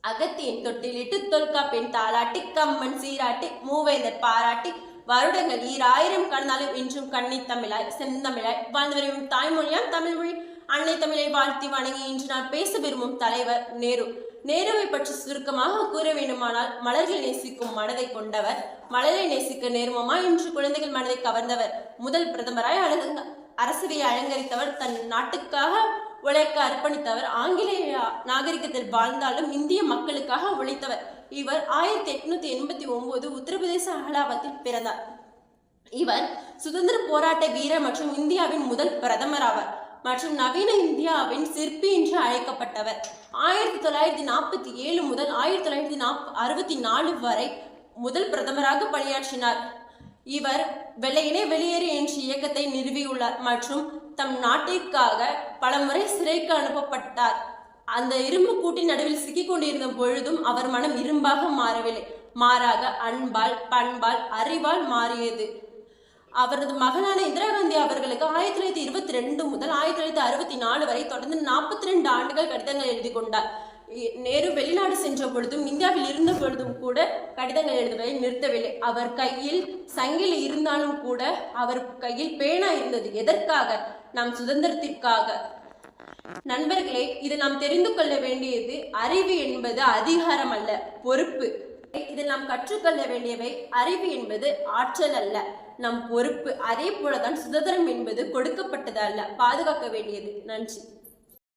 அகத்தியின் தொட்டிலிட்டு தொல்காப்பின் தாளாட்டி கம்மன் சீராட்டி மூவேந்தர் பாராட்டி வருடங்கள் 2000 கடந்தாலும் இன்றும் கண்ணி தமிழாய் செந்தமிழாய் வாழ்ந்து வரும் தாய்மொழியாம் தமிழ்மொழி அன்னை தமிழை வாழ்த்தி வணங்கி இன்று நான் பேச விரும்பும் தலைவர் நேரு. நேருவை பற்றி சுருக்கமாக கூற வேண்டுமானால், மலர்களை நேசிக்கும் மனதை கொண்டவர், மலரை நேசிக்க நேர்மமா இன்று குழந்தைகள் மனதை கவர்ந்தவர், முதல் பிரதமராய் அரசவையை அலங்கரித்தவர், தன் நாட்டுக்காக உழைக்க அர்ப்பணித்தவர், ஆங்கிலேய நாகரிகத்தில் வாழ்ந்தாலும் இந்திய மக்களுக்காக உழைத்தவர். இவர் 1889 உத்தரப்பிரதேச அலகாபாத்தில் பிறந்தார். இவர் சுதந்திர போராட்ட வீரர் மற்றும் இந்தியாவின் முதல் பிரதமர் ஆவார் மற்றும் நவீன இந்தியாவின் சிற்பி என்று அழைக்கப்பட்டவர். 1947 முதல் 1964 வரை முதல் பிரதமராக பணியாற்றினார். இவர் வெள்ளையனே வெளியேறு என்ற இயக்கத்தை நிறுவியுள்ளார் மற்றும் தம் நாட்டிற்காக பலமுறை சிறைக்கு அனுப்பப்பட்டார். அந்த இரும்பு கூட்டின் நடுவில் சிக்கிக் கொண்டிருந்த பொழுதும் அவர் மனம் இரும்பாக மாறவில்லை, மாறாக அன்பால் பண்பால் அறிவால் மாறியது. அவரது மகனான இந்திரா காந்தி அவர்களுக்கு 1922 முதல் 1964 வரை தொடர்ந்து 42 ஆண்டுகள் கடிதங்கள் எழுதி கொண்டார். நேரு வெளிநாடு சென்ற பொழுதும் இந்தியாவில் இருந்த பொழுதும் கூட கடிதங்கள் எழுதுவதை நிறுத்தவில்லை. அவர் கையில் சங்கிலி இருந்தாலும் கூட அவர் கையில் பேனா இருந்தது. எதற்காக? நம் சுதந்திரத்திற்காக. நண்பர்களே, இது நாம் தெரிந்து கொள்ள வேண்டியது அறிவு என்பது அதிகாரம் அல்ல, பொறுப்பு. இதில் நாம் கற்றுக்கொள்ள வேண்டியவை அறிவு என்பது ஆற்றல் அல்ல, நம் பொறுப்பு. அதே போலதான் சுதந்திரம் என்பது கொடுக்கப்பட்டது அல்ல, பாதுகாக்க வேண்டியது. நன்றி.